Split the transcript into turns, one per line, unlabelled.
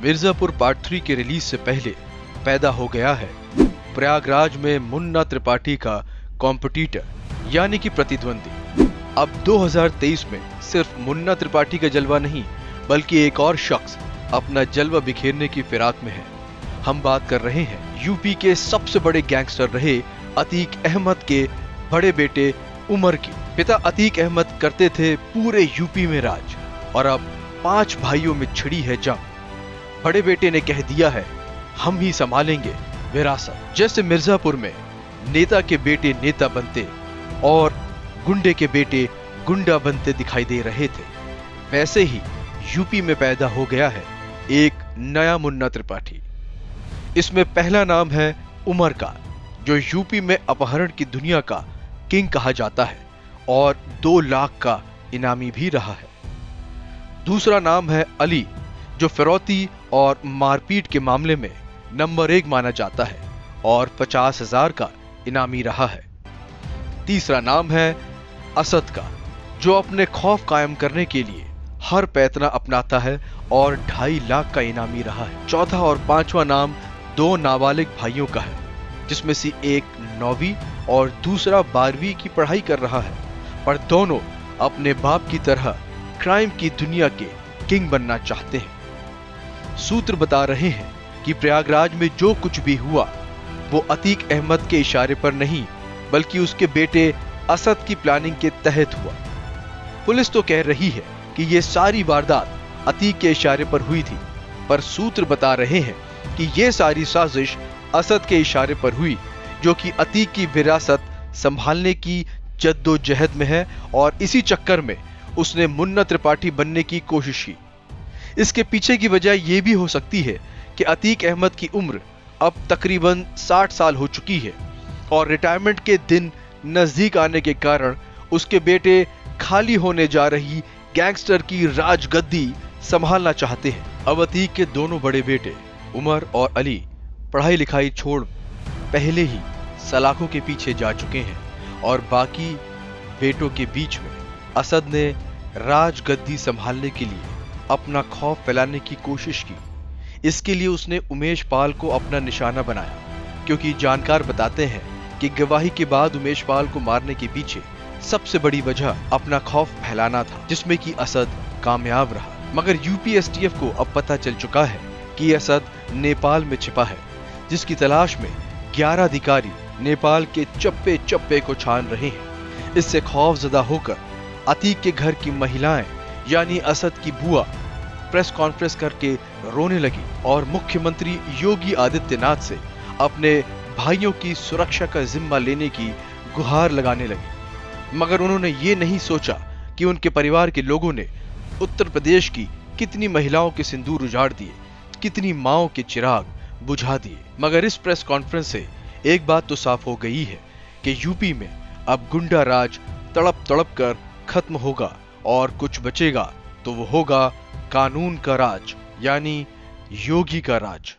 Mirzapur part 3 के release से पहले पैदा हो गया है प्रयागराज में मुन्ना त्रिपाठी का कॉम्पिटिटर यानी कि प्रतिद्वंदी। अब 2023 में सिर्फ मुन्ना त्रिपाठी का जलवा नहीं बल्कि एक और शख्स अपना जलवा बिखेरने की फिराक में है। हम बात कर रहे हैं यूपी के सबसे बड़े गैंगस्टर रहे अतीक अहमद के बड़े बेटे उमर की। पिता अतीक अहमद करते थे पूरे यूपी में राज और अब 5 भाइयों में छिड़ी है जंग। बड़े बेटे ने कह दिया है हम ही संभालेंगे विरासत। जैसे मिर्जापुर में नेता के बेटे नेता बनते और गुंडे के बेटे गुंडा बनते दिखाई दे रहे थे, वैसे ही यूपी में पैदा हो गया है एक नया मुन्ना त्रिपाठी। इसमें पहला नाम है उमर का, जो यूपी में अपहरण की दुनिया का किंग कहा जाता है और 2 लाख का इनामी भी रहा है। दूसरा नाम है अली, जो फिरौती और मारपीट के मामले में नंबर 1 माना जाता है और 50,000 का इनामी रहा है। तीसरा नाम है असद का, जो अपने खौफ कायम करने के लिए हर पैतना अपनाता है और 2.5 लाख का इनामी रहा है। चौथा और 5वां नाम 2 नाबालिग भाइयों का है, जिसमें से एक 9वीं और दूसरा 12वीं की पढ़ाई कर रहा है, पर दोनों अपने बाप की तरह क्राइम की दुनिया के किंग बनना चाहते हैं। सूत्र बता रहे हैं कि प्रयागराज में जो कुछ भी हुआ वो अतीक अहमद के इशारे पर नहीं बल्कि उसके बेटे असद की प्लानिंग के तहत हुआ। पुलिस तो कह रही है कि ये सारी वारदात अतीक के इशारे पर हुई थी, पर सूत्र बता रहे हैं कि ये सारी साजिश असद के इशारे पर हुई, जो कि अतीक की विरासत संभालने की जद्दोजहद में है और इसी चक्कर में उसने मुन्ना त्रिपाठी बनने की कोशिश की। इसके पीछे की वजह यह भी हो सकती है कि अतीक अहमद की उम्र अब तकरीबन 60 साल हो चुकी है और रिटायरमेंट के दिन नजदीक आने के कारण उसके बेटे खाली होने जा रही गैंगस्टर की राजगद्दी संभालना चाहते हैं। अब अतीक के दोनों बड़े बेटे उमर और अली पढ़ाई लिखाई छोड़ पहले ही सलाखों के पीछे जा चुके हैं और बाकी बेटों के बीच में असद ने राजगद्दी संभालने के लिए अपना खौफ फैलाने की कोशिश की। इसके लिए उसने उमेश पाल को अपना निशाना बनाया, क्योंकि जानकार बताते हैं कि गवाही के बाद उमेश पाल को मारने के पीछे सबसे बड़ी वजह अपना खौफ फैलाना था, जिसमें कि असद कामयाब रहा। मगर यूपीएसटीएफ को अब पता चल चुका है कि असद नेपाल में छिपा है, जिसकी तलाश में 11 अधिकारी नेपाल के चप्पे चप्पे को छान रहे हैं। इससे खौफजदा होकर अतीक के घर की महिलाएं यानी असद की बुआ प्रेस कॉन्फ्रेंस करके रोने लगी और मुख्यमंत्री योगी आदित्यनाथ से अपने भाइयों की सुरक्षा का जिम्मा लेने की गुहार लगाने लगी। मगर उन्होंने ये नहीं सोचा कि उनके परिवार के लोगों ने उत्तर प्रदेश की कितनी महिलाओं के सिंदूर उजाड़ दिए, कितनी माओं के चिराग बुझा दिए। मगर इस प्रेस कॉन्फ्रेंस से एक बात तो साफ हो गई है कि यूपी में अब गुंडा राज तड़प तड़प कर खत्म होगा और कुछ बचेगा तो वो होगा कानून का राज यानी योगी का राज।